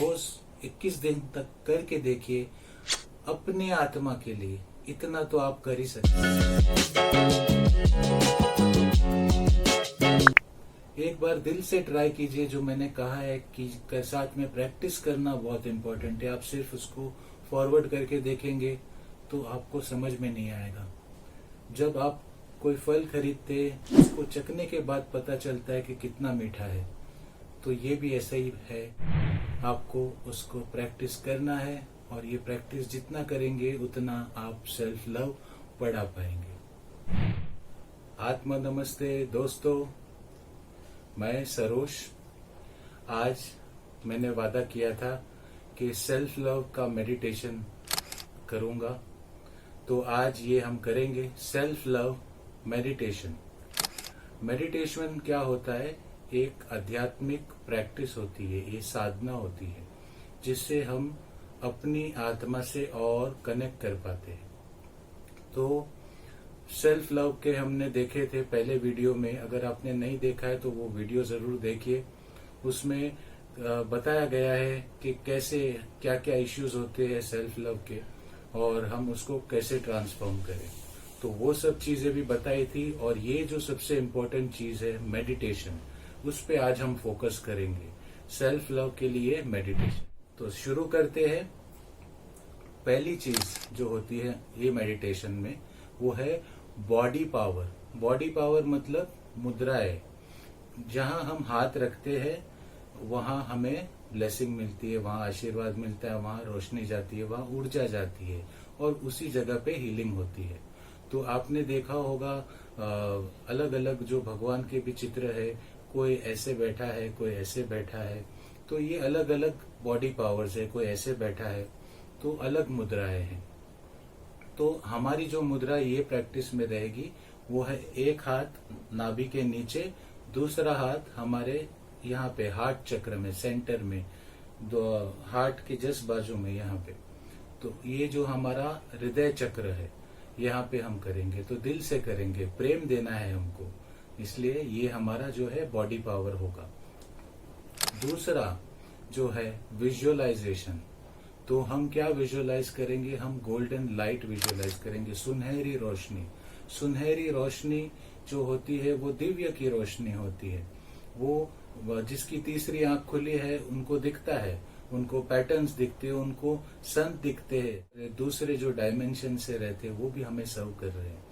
रोज 21 दिन तक करके देखिए, अपनी आत्मा के लिए इतना तो आप कर ही सकते हैं। एक बार दिल से ट्राई कीजिए। जो मैंने कहा है कि साथ में प्रैक्टिस करना बहुत इंपॉर्टेंट है। आप सिर्फ उसको फॉरवर्ड करके देखेंगे तो आपको समझ में नहीं आएगा। जब आप कोई फल खरीदते, उसको चखने के बाद पता चलता है कि कितना मीठा है, तो ये भी ऐसा ही है। आपको उसको प्रैक्टिस करना है, और ये प्रैक्टिस जितना करेंगे उतना आप सेल्फ लव बढ़ा पाएंगे। आत्मा नमस्ते दोस्तों, मैं सरोज। आज मैंने वादा किया था कि सेल्फ लव का मेडिटेशन करूंगा, तो आज ये हम करेंगे सेल्फ लव मेडिटेशन। मेडिटेशन क्या होता है? एक आध्यात्मिक प्रैक्टिस होती है, ये साधना होती है जिससे हम अपनी आत्मा से और कनेक्ट कर पाते हैं। तो सेल्फ लव के हमने देखे थे पहले वीडियो में। अगर आपने नहीं देखा है तो वो वीडियो जरूर देखिए। उसमें बताया गया है कि कैसे क्या क्या इश्यूज होते हैं सेल्फ लव के, और हम उसको कैसे ट्रांसफॉर्म करें। तो वो सब चीजें भी बताई थी। और ये जो सबसे इम्पोर्टेंट चीज है मेडिटेशन, उस पे आज हम फोकस करेंगे। सेल्फ लव के लिए मेडिटेशन। तो शुरू करते हैं। पहली चीज जो होती है ये मेडिटेशन में, वो है बॉडी पावर। बॉडी पावर मतलब मुद्राएं। जहां हम हाथ रखते हैं वहां हमें ब्लेसिंग मिलती है, वहां आशीर्वाद मिलता है, वहां रोशनी जाती है, वहां ऊर्जा जाती है, और उसी जगह पे हीलिंग होती है। तो आपने देखा होगा अलग अलग जो भगवान के भी चित्र है, कोई ऐसे बैठा है, कोई ऐसे बैठा है। तो ये अलग अलग बॉडी पावर्स है। कोई ऐसे बैठा है तो अलग मुद्राएं हैं। तो हमारी जो मुद्रा ये प्रैक्टिस में रहेगी वो है एक हाथ नाभि के नीचे, दूसरा हाथ हमारे यहाँ पे हार्ट चक्र में, सेंटर में, दो हार्ट के जस्ट बाजू में यहाँ पे। तो ये जो हमारा हृदय चक्र है, यहाँ पे हम करेंगे। तो दिल से करेंगे, प्रेम देना है हमको, इसलिए ये हमारा जो है बॉडी पावर होगा। दूसरा जो है विजुअलाइजेशन। तो हम क्या विजुअलाइज करेंगे? हम गोल्डन लाइट विजुअलाइज करेंगे, सुनहरी रोशनी। सुनहरी रोशनी जो होती है वो दिव्य की रोशनी होती है। वो जिसकी तीसरी आंख खुली है उनको दिखता है, उनको पैटर्न्स दिखते हैं, उनको संत दिखते हैं, दूसरे जो डायमेंशन से रहते हैं वो भी हमें सर्व कर रहे हैं।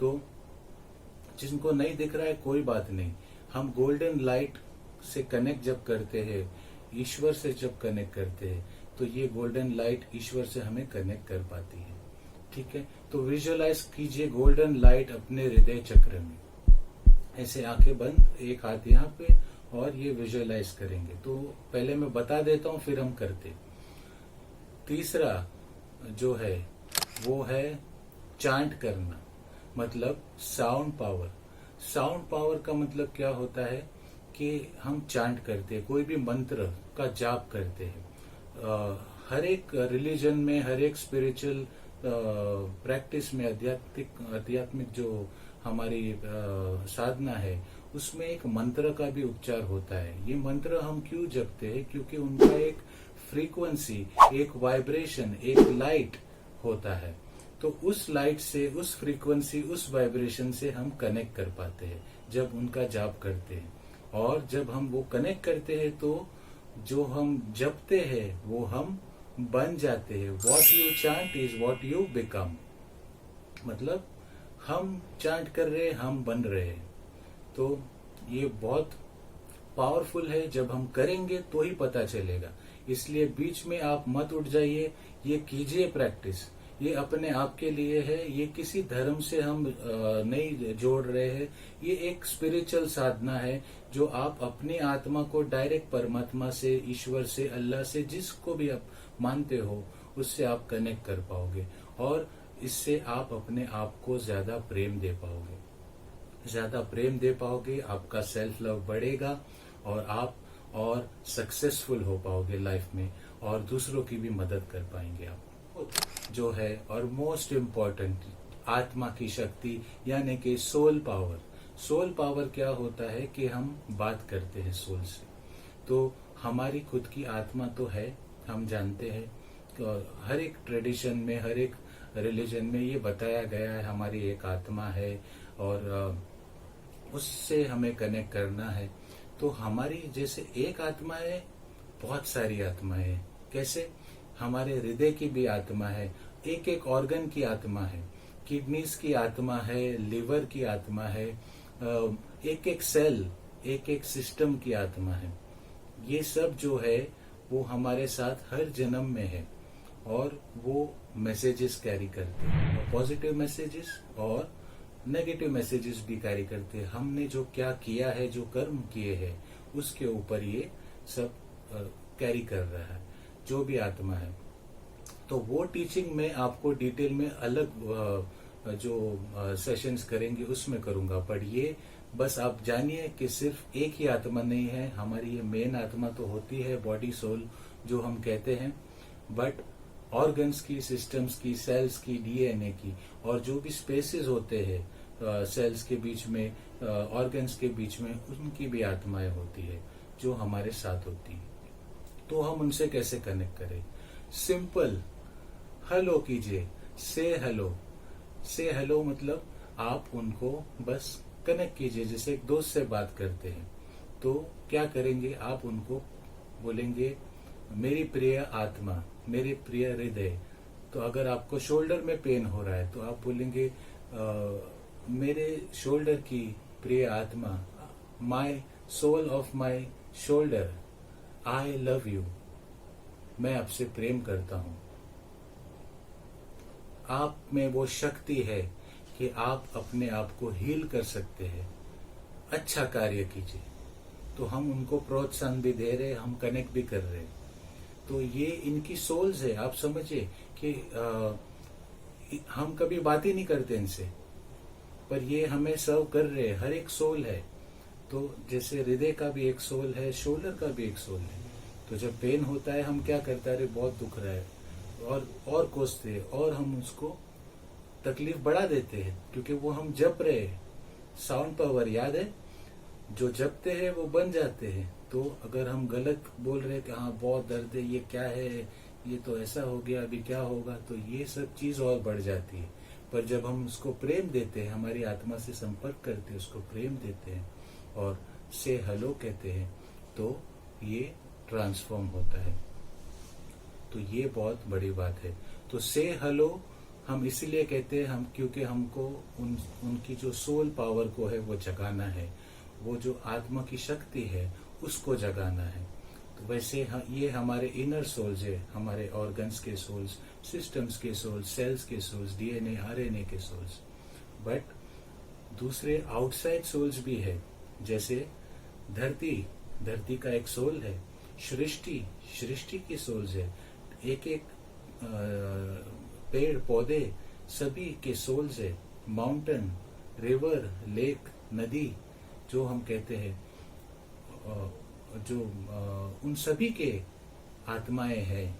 तो जिनको नहीं दिख रहा है कोई बात नहीं, हम गोल्डन लाइट से कनेक्ट जब करते हैं, ईश्वर से जब कनेक्ट करते हैं, तो ये गोल्डन लाइट ईश्वर से हमें कनेक्ट कर पाती है। ठीक है, तो विजुअलाइज कीजिए गोल्डन लाइट अपने हृदय चक्र में। ऐसे आंखें बंद, एक हाथ यहाँ पे, और ये विजुअलाइज करेंगे। तो पहले मैं बता देता हूँ, फिर हम करते। तीसरा जो है वो है चांट करना, मतलब साउंड पावर। साउंड पावर का मतलब क्या होता है कि हम चांट करते हैं, कोई भी मंत्र का जाप करते हैं। हर एक रिलीजन में, हर एक स्पिरिचुअल प्रैक्टिस में, आध्यात्मिक जो हमारी साधना है, उसमें एक मंत्र का भी उच्चार होता है। ये मंत्र हम क्यों जपते हैं? क्योंकि उनका एक फ्रीक्वेंसी, एक वाइब्रेशन, एक लाइट होता है। तो उस लाइट से, उस फ्रीक्वेंसी, उस वाइब्रेशन से हम कनेक्ट कर पाते हैं जब उनका जाप करते हैं। और जब हम वो कनेक्ट करते हैं तो जो हम जपते हैं वो हम बन जाते हैं। What you chant is what you become. मतलब हम चांट कर रहे हैं, हम बन रहे हैं। तो ये बहुत पावरफुल है। जब हम करेंगे तो ही पता चलेगा। इसलिए बीच में आप मत उठ जाइए, ये कीजिए प्रैक्टिस। ये अपने आप के लिए है, ये किसी धर्म से हम नहीं जोड़ रहे हैं। ये एक स्पिरिचुअल साधना है जो आप अपनी आत्मा को डायरेक्ट परमात्मा से, ईश्वर से, अल्लाह से, जिसको भी आप मानते हो, उससे आप कनेक्ट कर पाओगे। और इससे आप अपने आप को ज्यादा प्रेम दे पाओगे। ज्यादा प्रेम दे पाओगे, आपका सेल्फ लव बढ़ेगा, और आप और सक्सेसफुल हो पाओगे लाइफ में, और दूसरों की भी मदद कर पाएंगे आप जो है। और मोस्ट इम्पॉर्टेंट, आत्मा की शक्ति, यानी कि सोल पावर। सोल पावर क्या होता है कि हम बात करते हैं सोल से। तो हमारी खुद की आत्मा तो है, हम जानते हैं। हर एक ट्रेडिशन में, हर एक रिलीजन में ये बताया गया है हमारी एक आत्मा है और उससे हमें कनेक्ट करना है। तो हमारी जैसे एक आत्मा है, बहुत सारी आत्माएं हैं। कैसे? हमारे हृदय की भी आत्मा है, एक एक ऑर्गन की आत्मा है, किडनीज की आत्मा है, लिवर की आत्मा है, एक एक सेल, एक एक सिस्टम की आत्मा है। ये सब जो है वो हमारे साथ हर जन्म में है और वो मैसेजेस कैरी करते हैं, पॉजिटिव मैसेजेस और नेगेटिव मैसेजेस भी कैरी करते हैं। हमने जो क्या किया है, जो कर्म किए हैं, उसके ऊपर ये सब कैरी कर रहा है जो भी आत्मा है। तो वो टीचिंग में आपको डिटेल में अलग जो सेशंस करेंगे उसमें करूंगा, पर ये बस आप जानिए कि सिर्फ एक ही आत्मा नहीं है। हमारी ये मेन आत्मा तो होती है बॉडी सोल जो हम कहते हैं, बट ऑर्गन्स की, सिस्टम्स की, सेल्स की, डीएनए की और जो भी स्पेसेस होते हैं सेल्स के बीच में, ऑर्गन्स के बीच में, उनकी भी आत्माएं होती है जो हमारे साथ होती है। तो हम उनसे कैसे कनेक्ट करें? सिंपल, हेलो कीजिए, से हेलो। से हेलो मतलब आप उनको बस कनेक्ट कीजिए, जैसे एक दोस्त से बात करते हैं। तो क्या करेंगे? आप उनको बोलेंगे मेरी प्रिय आत्मा, मेरे प्रिय हृदय। तो अगर आपको शोल्डर में पेन हो रहा है तो आप बोलेंगे मेरे शोल्डर की प्रिय आत्मा, my soul of my shoulder, I love you, मैं आपसे प्रेम करता हूं। आप में वो शक्ति है कि आप अपने आप को हील कर सकते हैं, अच्छा कार्य कीजिए। तो हम उनको प्रोत्साहन भी दे रहे हैं, हम कनेक्ट भी कर रहे हैं। तो ये इनकी सोल्स है। आप समझिए कि हम कभी बात ही नहीं करते इनसे, पर ये हमें सर्व कर रहे हैं। हर एक सोल है। तो जैसे हृदय का भी एक सोल है, शोल्डर का भी एक सोल है। तो जब पेन होता है हम क्या करते हैं? अरे बहुत दुख रहा है, और कोसते हैं और हम उसको तकलीफ बढ़ा देते हैं, क्योंकि वो हम जप रहे हैं। साउंड पावर याद है, जो जपते हैं वो बन जाते हैं। तो अगर हम गलत बोल रहे हैं कि हाँ बहुत दर्द है, ये क्या है, ये तो ऐसा हो गया, अभी क्या होगा, तो ये सब चीज और बढ़ जाती है। पर जब हम उसको प्रेम देते हैं, हमारी आत्मा से संपर्क करते हैं, उसको प्रेम देते हैं और से हेलो कहते हैं, तो ये ट्रांसफॉर्म होता है। तो ये बहुत बड़ी बात है। तो से हेलो हम इसीलिए कहते हैं, हम क्योंकि हमको उनकी जो सोल पावर को है वो जगाना है, वो जो आत्मा की शक्ति है उसको जगाना है। तो वैसे ये हमारे इनर सोल्स है, हमारे ऑर्गन्स के सोल्स, सिस्टम्स के सोल्स, सेल्स के सोल्स, डीएनए, आरएनए के सोल्स। बट दूसरे आउटसाइड सोल्स भी है, जैसे धरती का एक सोल है, सृष्टि की सोल्स है, एक एक पेड़ पौधे सभी के सोल्स है, माउंटेन, रिवर, लेक, नदी जो हम कहते हैं, जो उन सभी के आत्माएं हैं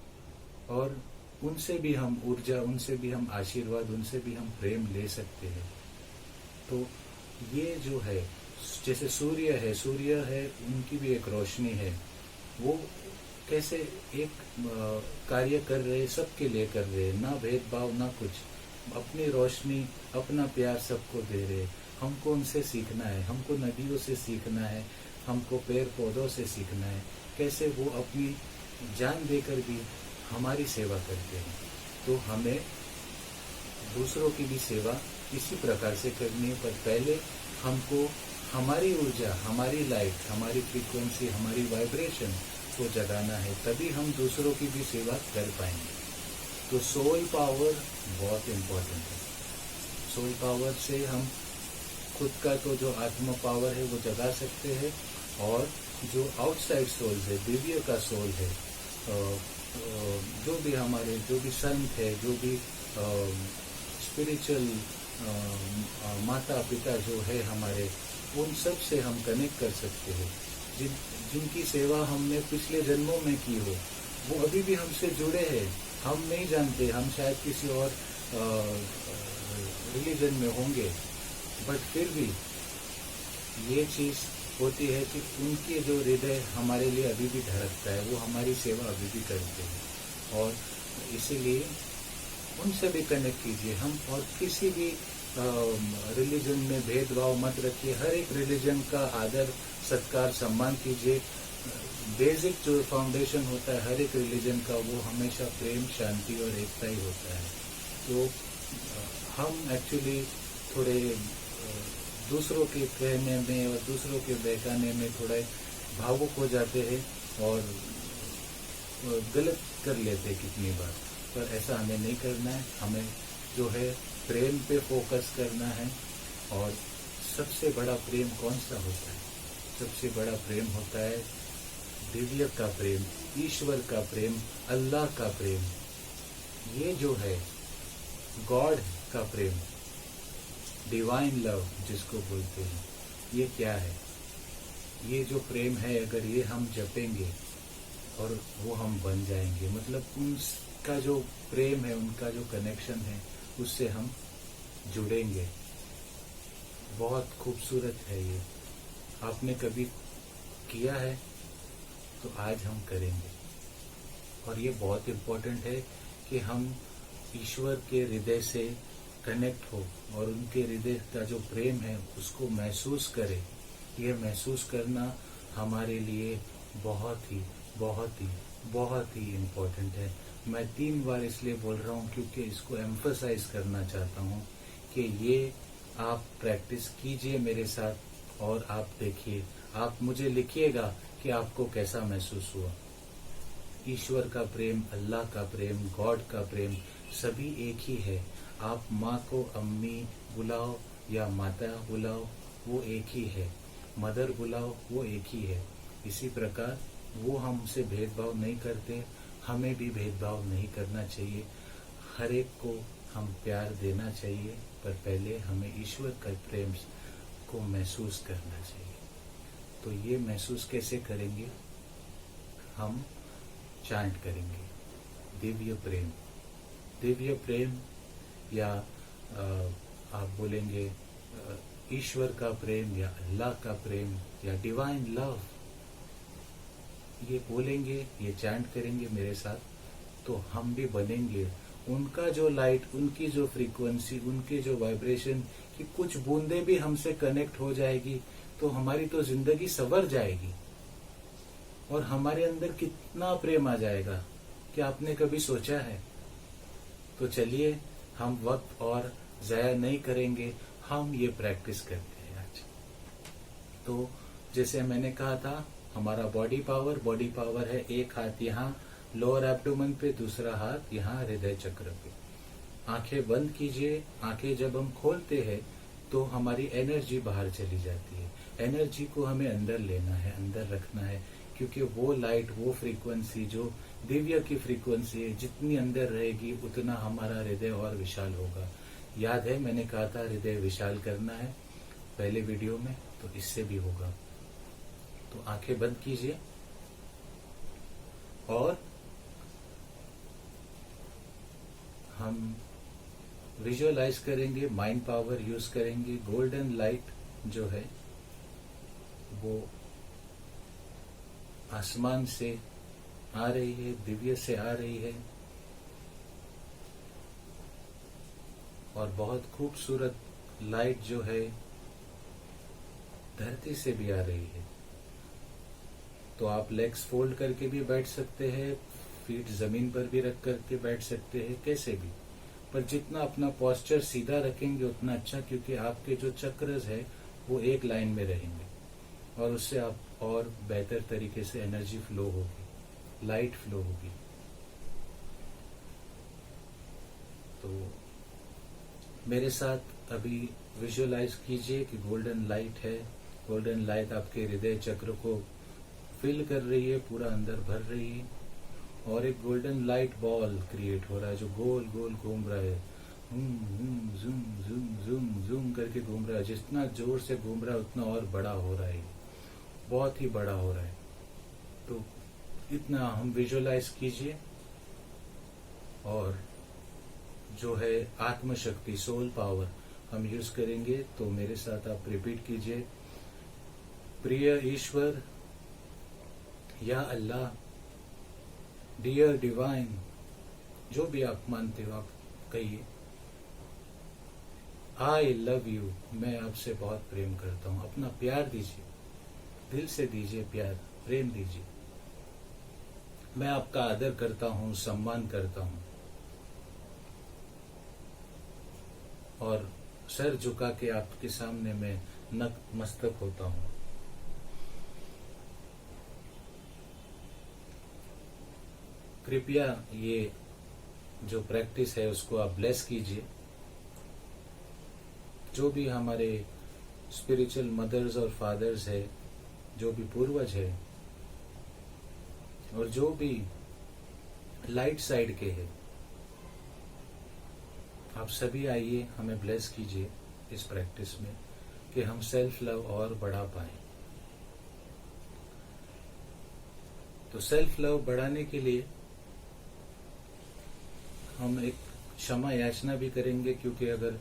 और उनसे भी हम ऊर्जा, उनसे भी हम आशीर्वाद, उनसे भी हम प्रेम ले सकते हैं। तो ये जो है, जैसे सूर्य है, उनकी भी एक रोशनी है। वो कैसे एक कार्य कर रहे, सबके लिए कर रहे, ना भेदभाव ना कुछ, अपनी रोशनी, अपना प्यार सबको दे रहे। हमको उनसे सीखना है, हमको नदियों से सीखना है, हमको पेड़ पौधों से सीखना है, कैसे वो अपनी जान देकर भी हमारी सेवा करते हैं। तो हमें दूसरों की भी सेवा इसी प्रकार से करनी है, पर पहले हमको हमारी ऊर्जा, हमारी लाइट, हमारी फ्रीक्वेंसी, हमारी वाइब्रेशन को जगाना है, तभी हम दूसरों की भी सेवा कर पाएंगे। तो सोल पावर बहुत इम्पोर्टेंट है। सोल पावर से हम खुद का तो जो आत्मा पावर है वो जगा सकते हैं, और जो आउटसाइड सोल है, दिव्य का सोल है, जो भी हमारे, जो भी संत है, जो भी स्पिरिचुअल माता पिता जो है हमारे, उन सब से हम कनेक्ट कर सकते हैं। जिनकी सेवा हमने पिछले जन्मों में की हो, वो अभी भी हमसे जुड़े हैं। हम नहीं जानते, हम शायद किसी और रिलीजन में होंगे, बट फिर भी ये चीज होती है कि उनके जो हृदय हमारे लिए अभी भी धड़कता है, वो हमारी सेवा अभी भी करते हैं। और इसीलिए उनसे भी कनेक्ट कीजिए। हम और किसी भी रिलीजन में भेदभाव मत रखिए। हर एक रिलीजन का आदर सत्कार सम्मान कीजिए। बेसिक जो फाउंडेशन होता है हर एक रिलीजन का, वो हमेशा प्रेम शांति और एकता ही होता है। तो हम एक्चुअली थोड़े दूसरों के कहने में और दूसरों के बहकाने में थोड़े भावुक हो जाते हैं और गलत कर लेते कितनी बार। पर ऐसा हमें नहीं करना है। हमें जो है प्रेम पे फोकस करना है। और सबसे बड़ा प्रेम कौन सा होता है? सबसे बड़ा प्रेम होता है दिव्य का प्रेम, ईश्वर का प्रेम, अल्लाह का प्रेम। ये जो है गॉड का प्रेम, डिवाइन लव जिसको बोलते हैं, ये क्या है? ये जो प्रेम है, अगर ये हम जपेंगे और वो हम बन जाएंगे, मतलब उनका जो प्रेम है, उनका जो कनेक्शन है, उससे हम जुड़ेंगे। बहुत खूबसूरत है ये। आपने कभी किया है तो आज हम करेंगे। और ये बहुत इम्पोर्टेंट है कि हम ईश्वर के हृदय से कनेक्ट हो और उनके हृदय का जो प्रेम है उसको महसूस करें। ये महसूस करना हमारे लिए बहुत ही बहुत ही बहुत ही इम्पोर्टेंट है। मैं 3 बार इसलिए बोल रहा हूँ क्योंकि इसको एम्फसाइज करना चाहता हूँ कि ये आप प्रैक्टिस कीजिए मेरे साथ और आप देखिए, आप मुझे लिखिएगा कि आपको कैसा महसूस हुआ। ईश्वर का प्रेम, अल्लाह का प्रेम, गॉड का प्रेम सभी एक ही है। आप माँ को अम्मी बुलाओ या माता बुलाओ, वो एक ही है। मदर बुलाओ, वो एक ही है। इसी प्रकार वो हमसे भेदभाव नहीं करते, हमें भी भेदभाव नहीं करना चाहिए। हर एक को हम प्यार देना चाहिए, पर पहले हमें ईश्वर का प्रेम को महसूस करना चाहिए। तो ये महसूस कैसे करेंगे? हम चांट करेंगे दिव्य प्रेम। दिव्य प्रेम या आप बोलेंगे ईश्वर का प्रेम या अल्लाह का प्रेम या डिवाइन लव, ये बोलेंगे, ये चैंट करेंगे मेरे साथ, तो हम भी बनेंगे उनका जो लाइट, उनकी जो फ्रीक्वेंसी, उनके जो वाइब्रेशन की कुछ बूंदे भी हमसे कनेक्ट हो जाएगी तो हमारी तो जिंदगी संवर जाएगी और हमारे अंदर कितना प्रेम आ जाएगा। क्या आपने कभी सोचा है? तो चलिए हम वक्त और जाया नहीं करेंगे, हम ये प्रैक्टिस करते हैं आज। तो जैसे मैंने कहा था, हमारा बॉडी पावर है एक हाथ यहाँ लोअर एब्डोमेन पे, दूसरा हाथ यहाँ हृदय चक्र पे। आंखें बंद कीजिए। आंखें जब हम खोलते हैं तो हमारी एनर्जी बाहर चली जाती है। एनर्जी को हमें अंदर लेना है, अंदर रखना है, क्योंकि वो लाइट, वो फ्रीक्वेंसी जो दिव्य की फ्रीक्वेंसी है, जितनी अंदर रहेगी उतना हमारा हृदय और विशाल होगा। याद है मैंने कहा था हृदय विशाल करना है पहले वीडियो में, तो इससे भी होगा। तो आंखें बंद कीजिए और हम विजुअलाइज करेंगे, माइंड पावर यूज करेंगे। गोल्डन लाइट जो है वो आसमान से आ रही है, दिव्य से आ रही है और बहुत खूबसूरत लाइट जो है धरती से भी आ रही है। तो आप लेग्स फोल्ड करके भी बैठ सकते हैं, फीट जमीन पर भी रख करके बैठ सकते हैं, कैसे भी। पर जितना अपना पोस्चर सीधा रखेंगे उतना अच्छा, क्योंकि आपके जो चक्रस है वो एक लाइन में रहेंगे और उससे आप और बेहतर तरीके से एनर्जी फ्लो होगी, लाइट फ्लो होगी। तो मेरे साथ अभी विजुअलाइज कीजिए कि गोल्डन लाइट है। गोल्डन लाइट आपके हृदय चक्र को फिल कर रही है, पूरा अंदर भर रही है और एक गोल्डन लाइट बॉल क्रिएट हो रहा है जो गोल गोल घूम रहा है। जूम जूम जूम जूम करके घूम रहा है। जितना जोर से घूम रहा है उतना और बड़ा हो रहा है, बहुत ही बड़ा हो रहा है। तो इतना हम विजुअलाइज कीजिए और जो है आत्मशक्ति, सोल पावर हम यूज करेंगे। तो मेरे साथ आप रिपीट कीजिए, प्रिय ईश्वर या अल्लाह, डियर डिवाइन, जो भी आप मानते हो आप कहिए, आई लव यू, मैं आपसे बहुत प्रेम करता हूँ। अपना प्यार दीजिए, दिल से दीजिए, प्यार प्रेम दीजिए। मैं आपका आदर करता हूँ, सम्मान करता हूँ, और सर झुका के आपके सामने मैं नतमस्तक होता हूँ। कृपया ये जो प्रैक्टिस है उसको आप ब्लेस कीजिए। जो भी हमारे स्पिरिचुअल मदर्स और फादर्स है, जो भी पूर्वज है, और जो भी लाइट साइड के हैं, आप सभी आइए, हमें ब्लेस कीजिए इस प्रैक्टिस में कि हम सेल्फ लव और बढ़ा पाए। तो सेल्फ लव बढ़ाने के लिए हम एक क्षमा याचना भी करेंगे, क्योंकि अगर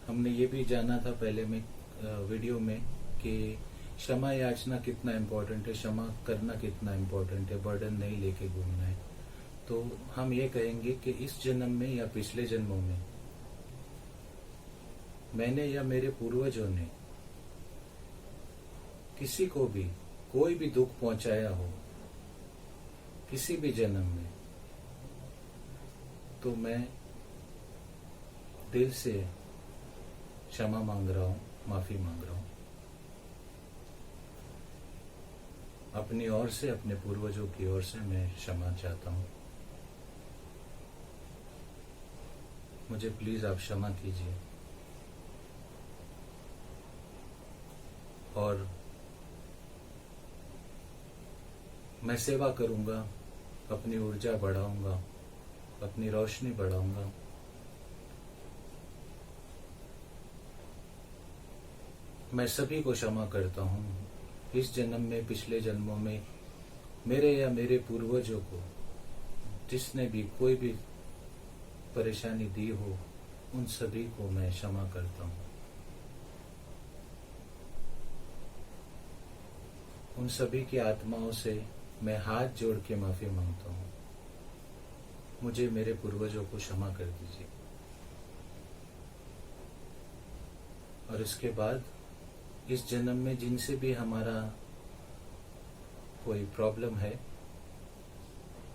हमने ये भी जाना था पहले में वीडियो में कि क्षमा याचना कितना इम्पोर्टेंट है, क्षमा करना कितना इम्पोर्टेंट है, बर्डन नहीं लेके घूमना है। तो हम ये कहेंगे कि इस जन्म में या पिछले जन्मों में मैंने या मेरे पूर्वजों ने किसी को भी कोई भी दुख पहुंचाया हो किसी भी जन्म में, तो मैं दिल से क्षमा मांग रहा हूं, माफी मांग रहा हूं। अपनी ओर से, अपने पूर्वजों की ओर से मैं क्षमा चाहता हूं। मुझे प्लीज आप क्षमा कीजिए। और मैं सेवा करूंगा, अपनी ऊर्जा बढ़ाऊंगा, अपनी रोशनी बढ़ाऊंगा। मैं सभी को क्षमा करता हूँ, इस जन्म में, पिछले जन्मों में मेरे या मेरे पूर्वजों को जिसने भी कोई भी परेशानी दी हो, उन सभी को मैं क्षमा करता हूँ। उन सभी की आत्माओं से मैं हाथ जोड़ के माफी मांगता हूँ। मुझे मेरे पूर्वजों को क्षमा कर दीजिए। और इसके बाद इस जन्म में जिनसे भी हमारा कोई प्रॉब्लम है,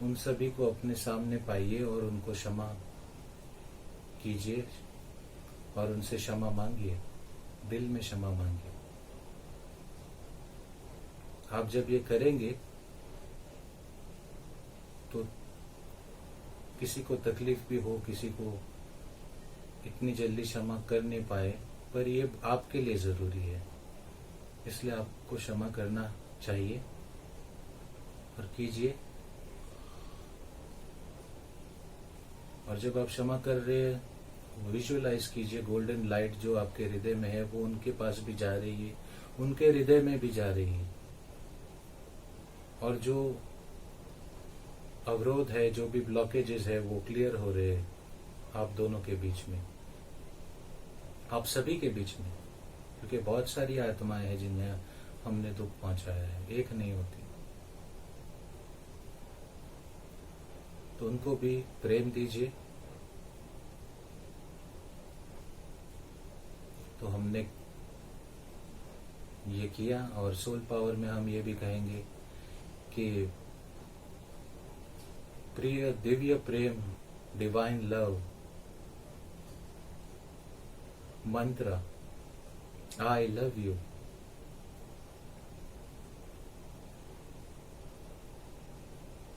उन सभी को अपने सामने पाइए और उनको क्षमा कीजिए और उनसे क्षमा मांगिए, दिल में क्षमा मांगिए। आप जब ये करेंगे तो किसी को तकलीफ भी हो, किसी को इतनी जल्दी क्षमा कर नहीं पाए, पर ये आपके लिए जरूरी है, इसलिए आपको क्षमा करना चाहिए और कीजिए। और जब आप क्षमा कर रहे हैं, विजुअलाइज कीजिए गोल्डन लाइट जो आपके हृदय में है वो उनके पास भी जा रही है, उनके हृदय में भी जा रही है। और जो अवरोध है, जो भी ब्लॉकेजेस है, वो क्लियर हो रहे हैं आप दोनों के बीच में, आप सभी के बीच में, क्योंकि बहुत सारी आत्माएं हैं जिन्हें हमने दुख पहुंचाया है, एक नहीं होती। तो उनको भी प्रेम दीजिए। तो हमने ये किया, और सोल पावर में हम ये भी कहेंगे कि प्रिय दिव्य प्रेम, डिवाइन लव मंत्र, आई लव यू,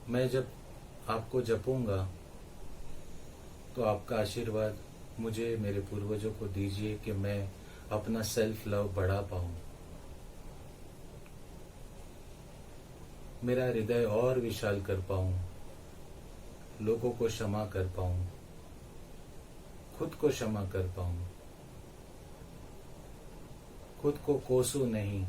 मैं जब आपको जपूंगा तो आपका आशीर्वाद मुझे, मेरे पूर्वजों को दीजिए कि मैं अपना सेल्फ लव बढ़ा पाऊं, मेरा हृदय और विशाल कर पाऊं, लोगों को क्षमा कर पाऊं, खुद को क्षमा कर पाऊं, खुद को कोसूं नहीं,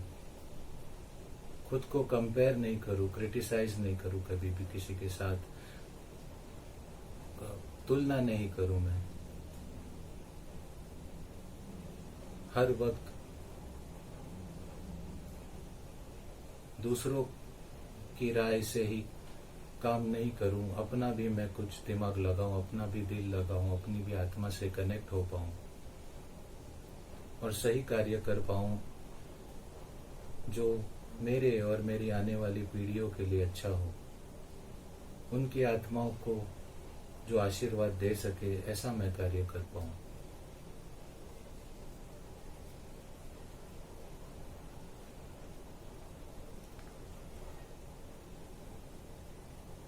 खुद को कंपेयर नहीं करूं, क्रिटिसाइज नहीं करूं, कभी भी किसी के साथ तुलना नहीं करूं। मैं हर वक्त दूसरों की राय से ही काम नहीं करूं, अपना भी मैं कुछ दिमाग लगाऊं, अपना भी दिल लगाऊं, अपनी भी आत्मा से कनेक्ट हो पाऊं और सही कार्य कर पाऊं जो मेरे और मेरी आने वाली पीढ़ियों के लिए अच्छा हो, उनकी आत्माओं को जो आशीर्वाद दे सके, ऐसा मैं कार्य कर पाऊं।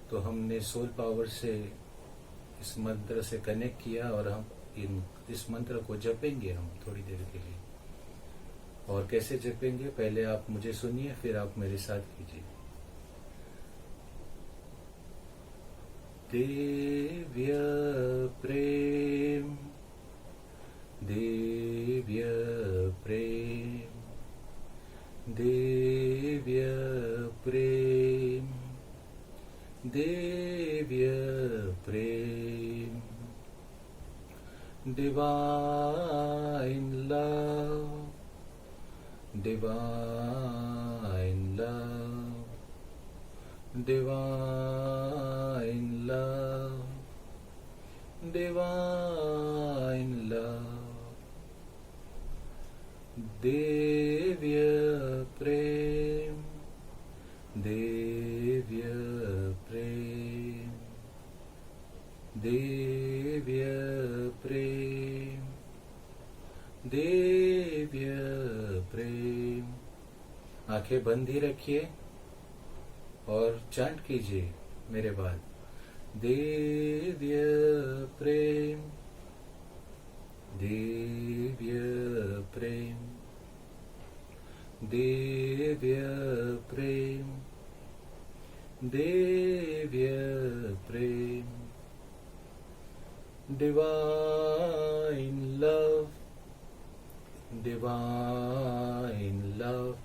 तो हमने सोल पावर से इस मंत्र से कनेक्ट किया और हम इस मंत्र को जपेंगे हम थोड़ी देर के लिए। और कैसे जपेंगे, पहले आप मुझे सुनिए, फिर आप मेरे साथ कीजिए। दिव्य प्रेम, दिव्य प्रेम, दिव्य प्रेम, दिव्य प्रेम, divine love, divine love, divine love, divine love, divya prem, divya prem, divya prem, Divya प्रेम। आंखें बंद ही रखिए और चैंट कीजिए मेरे बाद। दिव्य प्रेम, दिव्य प्रेम, दिव्य प्रेम, दिव्य प्रेम, divine love, divine love,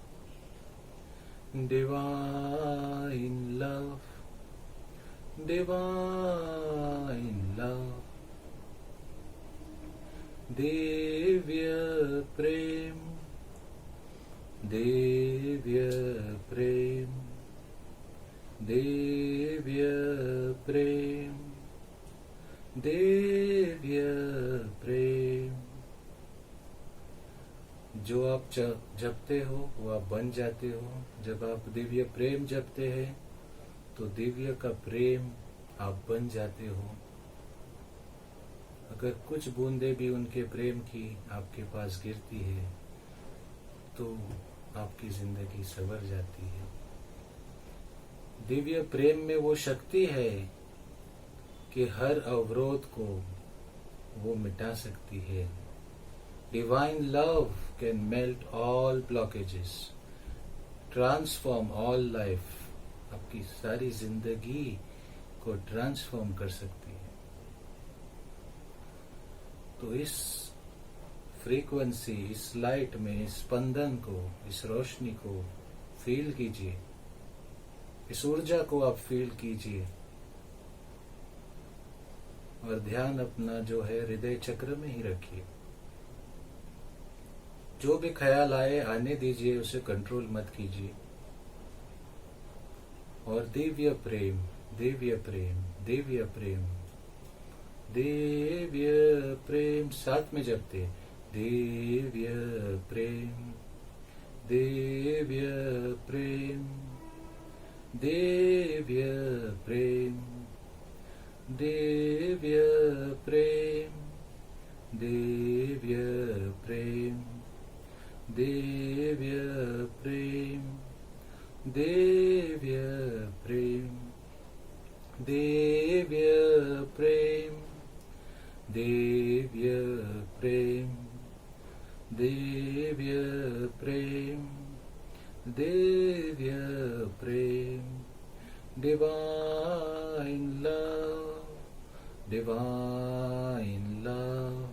divine love, divine love, divya prem, divya prem, divya prem, divya prem। जो आप जपते हो वो आप बन जाते हो। जब आप दिव्य प्रेम जपते हैं तो दिव्य का प्रेम आप बन जाते हो। अगर कुछ बूंदे भी उनके प्रेम की आपके पास गिरती है तो आपकी जिंदगी संवर जाती है। दिव्य प्रेम में वो शक्ति है कि हर अवरोध को वो मिटा सकती है। Divine love can melt all blockages, transform all life, आपकी सारी जिंदगी को ट्रांसफॉर्म कर सकती है। तो इस फ्रीक्वेंसी, इस लाइट में, इस स्पंदन को, इस रोशनी को फील कीजिए, इस ऊर्जा को आप फील कीजिए और ध्यान अपना जो है हृदय चक्र में ही रखिए। जो भी ख्याल आए आने दीजिए, उसे कंट्रोल मत कीजिए। और दिव्य प्रेम, दिव्य प्रेम, दिव्य प्रेम, दिव्य प्रेम साथ में जपते। दिव्य प्रेम, दिव्य प्रेम, दिव्य प्रेम, दिव्य प्रेम, दिव्य प्रेम, दिव्य प्रेम, दिव्य प्रेम, दिव्य प्रेम, दिव्य प्रेम, दिव्य प्रेम, दिव्य प्रेम, divine love, divine love,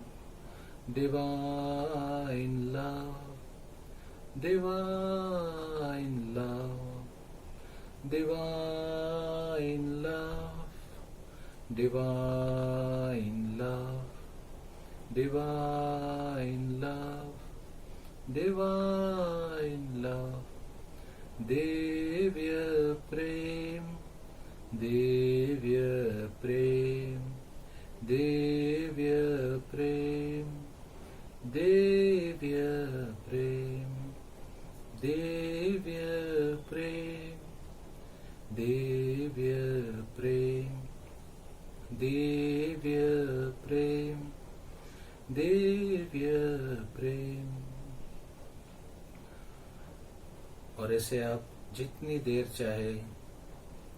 divine love, divine love, divine love, divine love, divine love, divine love, divine Divya प्रेम, दिव्य प्रेम, दिव्य प्रेम, दिव्य प्रेम, दिव्य प्रेम, दिव्य प्रेम, दिव्य प्रेम, दिव्य प्रेम। और ऐसे आप जितनी देर चाहे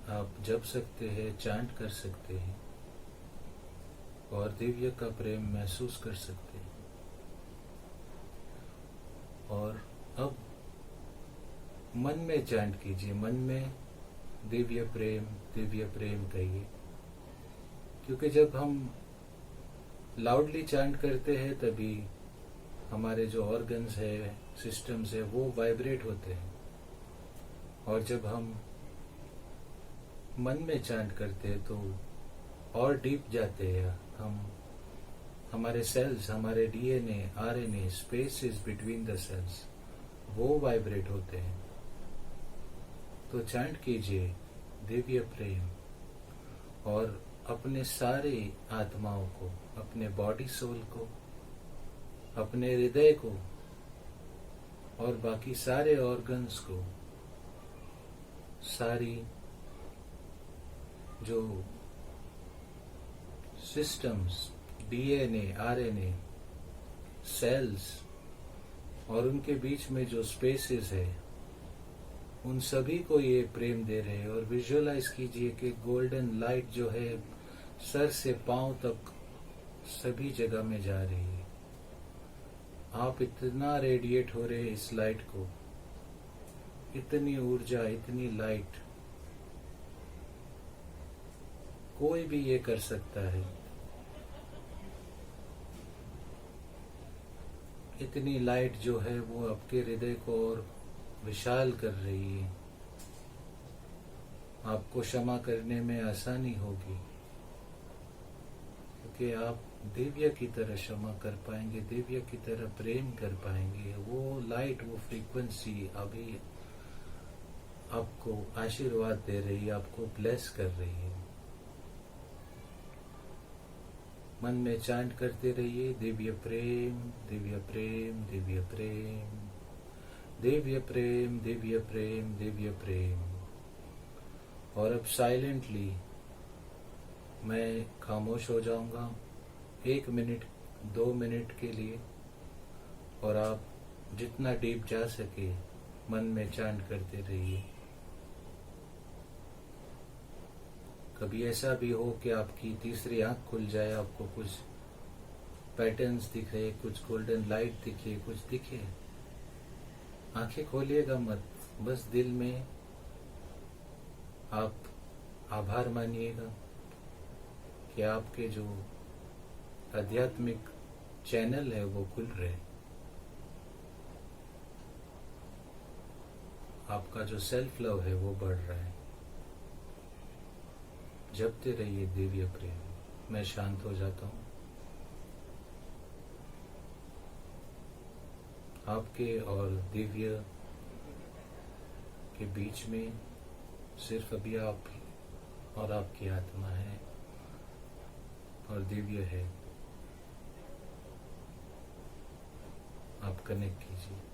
आप जप सकते हैं, चांट कर सकते हैं और दिव्य का प्रेम महसूस कर सकते हैं। और अब मन में चांट कीजिए, मन में दिव्य प्रेम कहिए, क्योंकि जब हम लाउडली चांट करते हैं तभी हमारे जो ऑर्गन्स है, सिस्टम्स है, वो वाइब्रेट होते हैं। और जब हम मन में चांट करते हैं तो और डीप जाते हैं हम, हमारे सेल्स, हमारे DNA, RNA, spaces between the cells, वो वाइब्रेट होते हैं। तो चांट कीजिए दिव्य प्रेम और अपने सारे आत्माओं को, अपने बॉडी सोल को, अपने हृदय को और बाकी सारे ऑर्गन्स को, सारी जो सिस्टम्स, डीएनए, आरएनए, सेल्स और उनके बीच में जो स्पेसेस है, उन सभी को ये प्रेम दे रहे हैं। और विजुअलाइज कीजिए कि गोल्डन लाइट जो है सर से पांव तक सभी जगह में जा रही है। आप इतना रेडिएट हो रहे हैं इस लाइट को, इतनी ऊर्जा, इतनी लाइट, कोई भी ये कर सकता है। इतनी लाइट जो है वो आपके हृदय को और विशाल कर रही है। आपको क्षमा करने में आसानी होगी क्योंकि आप दिव्य की तरह क्षमा कर पाएंगे, दिव्य की तरह प्रेम कर पाएंगे। वो लाइट, वो फ्रीक्वेंसी अभी आपको आशीर्वाद दे रही है, आपको ब्लेस कर रही है। मन में चांट करते रहिए दिव्य प्रेम, दिव्य प्रेम, दिव्य प्रेम, दिव्य प्रेम, दिव्य प्रेम, दिव्य प्रेम। और अब साइलेंटली मैं खामोश हो जाऊंगा 1 मिनट, 2 मिनट के लिए, और आप जितना डीप जा सके मन में चांट करते रहिए। कभी ऐसा भी हो कि आपकी तीसरी आंख खुल जाए, आपको कुछ पैटर्न्स दिखे, कुछ गोल्डन लाइट दिखे, कुछ दिखे, आंखें खोलिएगा मत, बस दिल में आप आभार मानिएगा कि आपके जो आध्यात्मिक चैनल है वो खुल रहे, आपका जो सेल्फ लव है वो बढ़ रहा है। जपते रहिए दिव्य प्रेम। मैं शांत हो जाता हूँ। आपके और दिव्य के बीच में सिर्फ अभी आप और आपकी आत्मा है और दिव्य है। आप कनेक्ट कीजिए।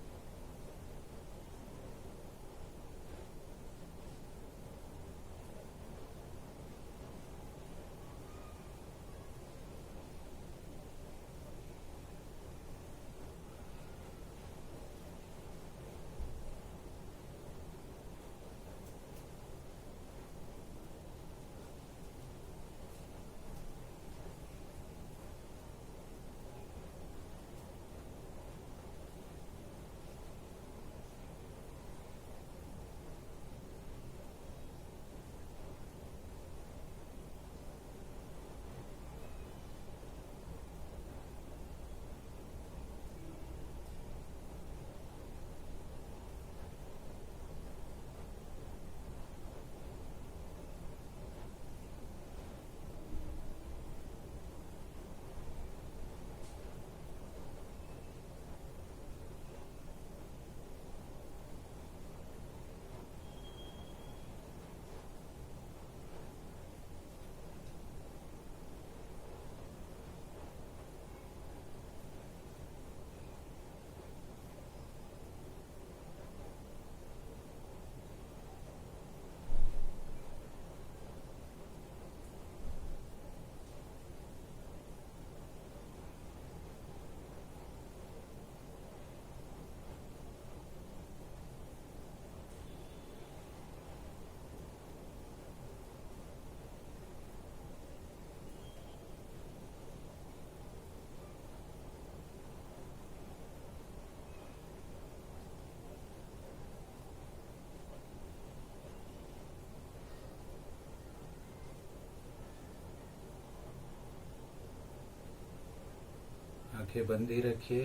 आंखें बंद ही रखिए।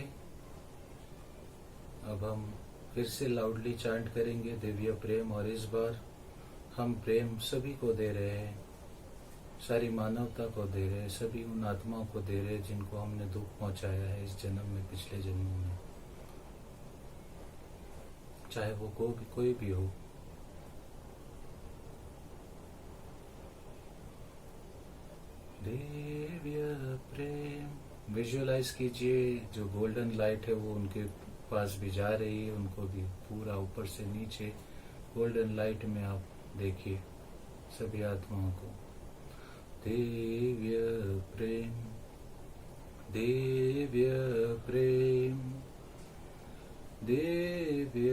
अब हम फिर से लाउडली चांट करेंगे दिव्य प्रेम, और इस बार हम प्रेम सभी को दे रहे हैं, सारी मानवता को दे रहे हैं, सभी उन आत्माओं को दे रहे हैं जिनको हमने दुख पहुंचाया है इस जन्म में, पिछले जन्मों में, चाहे वो कोई भी हो। दिव्य प्रेम विजुअलाइज कीजिए, जो गोल्डन लाइट है वो उनके पास भी जा रही है, उनको भी पूरा ऊपर से नीचे गोल्डन लाइट में आप देखिए सभी आत्माओं को। दिव्य प्रेम, दिव्य प्रेम, दिव्य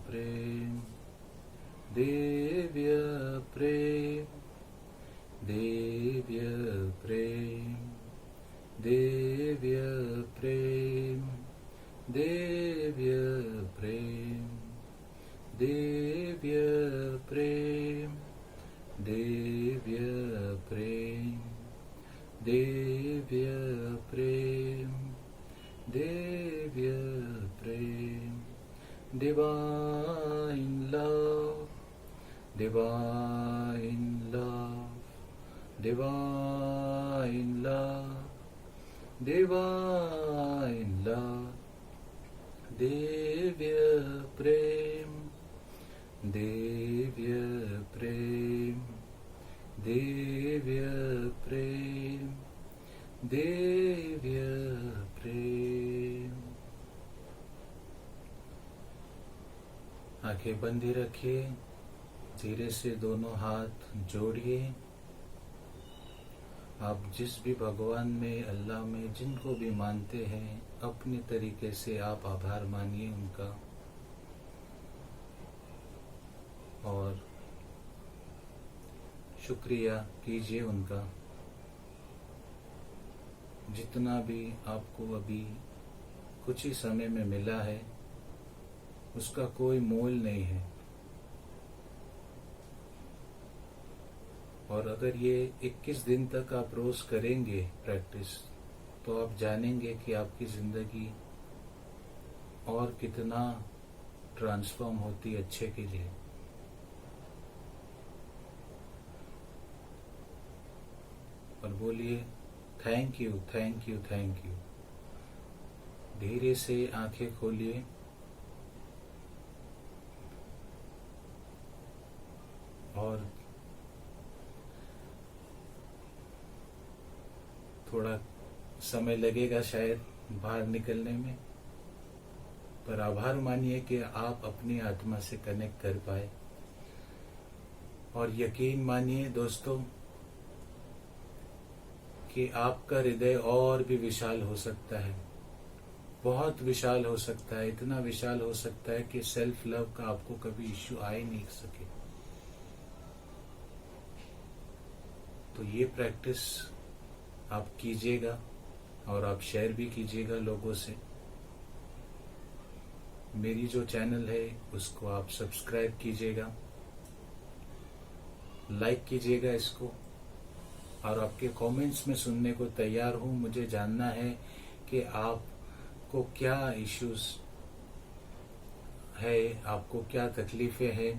प्रेम, दिव्य प्रेम, दिव्य प्रेम, दिव्य प्रेम, दिव्य प्रेम, दिव्य प्रेम, दिव्य प्रेम, दिव्य प्रेम, दिव्य प्रेम, divine love, divine love, divine love, divine love, दिव्य प्रेम, दिव्य प्रेम, दिव्य प्रेम, दिव्य प्रेम। आंखें बंद ही रखिए, धीरे से दोनों हाथ जोड़िए। आप जिस भी भगवान में, अल्लाह में, जिनको भी मानते हैं, अपने तरीके से आप आभार मानिए उनका, और शुक्रिया कीजिए उनका। जितना भी आपको अभी कुछ ही समय में मिला है उसका कोई मोल नहीं है, और अगर ये 21 दिन तक आप रोज करेंगे प्रैक्टिस, तो आप जानेंगे कि आपकी जिंदगी और कितना ट्रांसफॉर्म होती है अच्छे के लिए। और बोलिए thank you, thank you, thank you. धीरे से आंखें खोलिए और थोड़ा समय लगेगा शायद बाहर निकलने में, पर आभार मानिए कि आप अपनी आत्मा से कनेक्ट कर पाए। और यकीन मानिए दोस्तों कि आपका हृदय और भी विशाल हो सकता है, बहुत विशाल हो सकता है, इतना विशाल हो सकता है कि सेल्फ लव का आपको कभी इश्यू आ ही नहीं सके। तो ये प्रैक्टिस आप कीजिएगा और आप शेयर भी कीजिएगा लोगों से। मेरी जो चैनल है उसको आप सब्सक्राइब कीजिएगा, लाइक कीजिएगा इसको, और आपके कमेंट्स में सुनने को तैयार हूँ। मुझे जानना है कि आपको क्या इश्यूज है, आपको क्या तकलीफें हैं।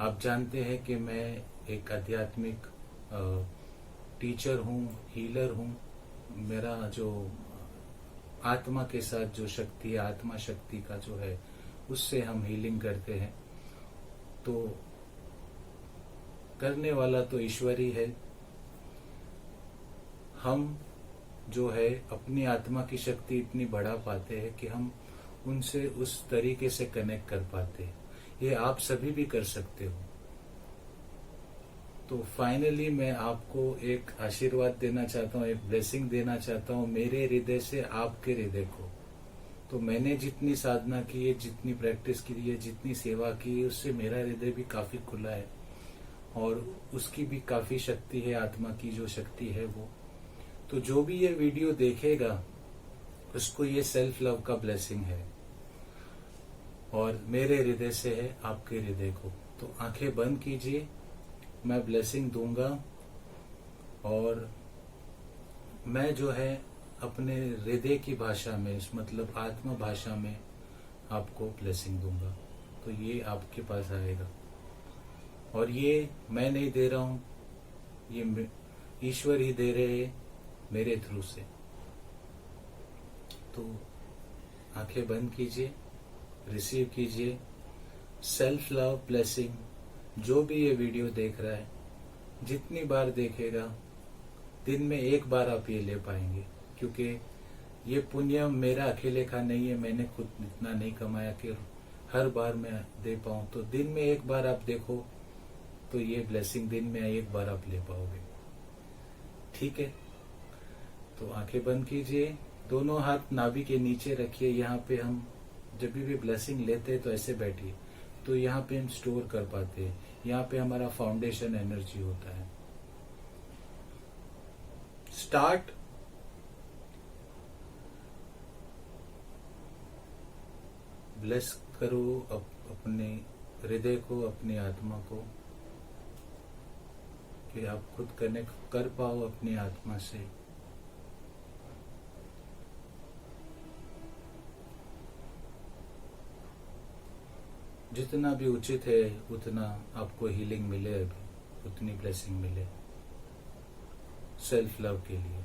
आप जानते हैं कि मैं एक आध्यात्मिक टीचर हूँ, हीलर हूँ। मेरा जो आत्मा के साथ जो शक्ति है, आत्मा शक्ति का जो है, उससे हम हीलिंग करते हैं। तो करने वाला तो ईश्वर ही है। हम जो है अपनी आत्मा की शक्ति इतनी बढ़ा पाते हैं कि हम उनसे उस तरीके से कनेक्ट कर पाते हैं। ये आप सभी भी कर सकते हो। तो फाइनली मैं आपको एक आशीर्वाद देना चाहता हूँ, एक ब्लेसिंग देना चाहता हूँ मेरे हृदय से आपके हृदय को। तो मैंने जितनी साधना की है, जितनी प्रैक्टिस की है, जितनी सेवा की है, उससे मेरा हृदय भी काफी खुला है और उसकी भी काफी शक्ति है, आत्मा की जो शक्ति है वो। तो जो भी ये वीडियो देखेगा उसको ये सेल्फ लव का ब्लेसिंग है और मेरे हृदय से है आपके हृदय को। तो आंखें बंद कीजिए, मैं ब्लेसिंग दूंगा और मैं जो है अपने हृदय की भाषा में, मतलब आत्मा भाषा में आपको ब्लेसिंग दूंगा। तो ये आपके पास आएगा, और ये मैं नहीं दे रहा हूं, ये ईश्वर ही दे रहे हैं मेरे थ्रू से। तो आंखें बंद कीजिए, रिसीव कीजिए सेल्फ लव ब्लेसिंग। जो भी ये वीडियो देख रहा है, जितनी बार देखेगा, दिन में एक बार आप ये ले पाएंगे, क्योंकि ये पुण्य मेरा अकेले का नहीं है। मैंने खुद इतना नहीं कमाया कि हर बार मैं दे पाऊं। तो दिन में एक बार आप देखो, तो ये ब्लेसिंग दिन में एक बार आप ले पाओगे। ठीक है, तो आंखें बंद कीजिए, दोनों हाथ नाभि के नीचे रखिए। यहाँ पे हम जब भी ब्लेसिंग लेते हैं तो ऐसे बैठिए, तो यहाँ पे हम स्टोर कर पाते हैं। यहाँ पे हमारा फाउंडेशन एनर्जी होता है। स्टार्ट। ब्लेस करो अपने हृदय को, अपनी आत्मा को, कि आप खुद कनेक्ट कर पाओ अपनी आत्मा से। जितना भी उचित है उतना आपको हीलिंग मिले, अभी उतनी ब्लेसिंग मिले सेल्फ लव के लिए।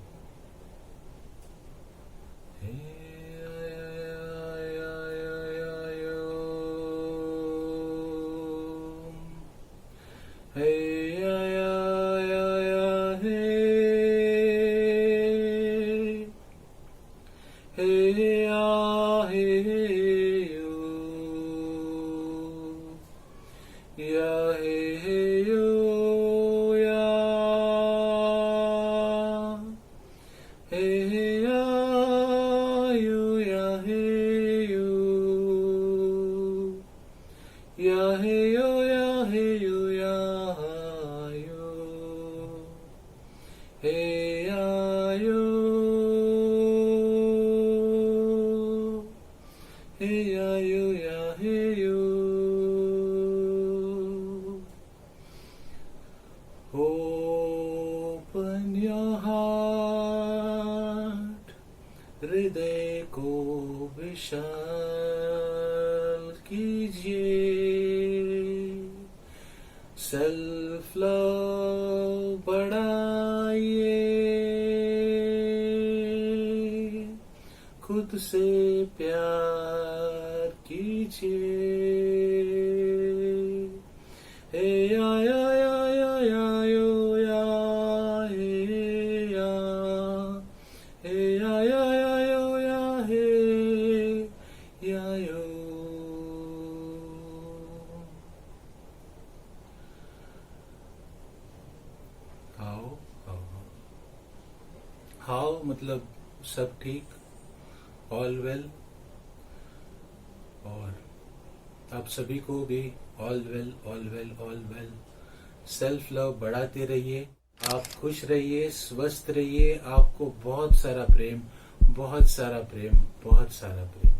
Open your heart, हृदय को विशाल कीजिए, सेल्फ लव बढ़ाइए, खुद से प्यार कीजिए। हाउ मतलब सब ठीक, ऑल वेल। और आप सभी को भी all well, all well, all well. Self love बढ़ाते रहिए, आप खुश रहिए, स्वस्थ रहिए। आपको बहुत सारा प्रेम, बहुत सारा प्रेम, बहुत सारा प्रेम।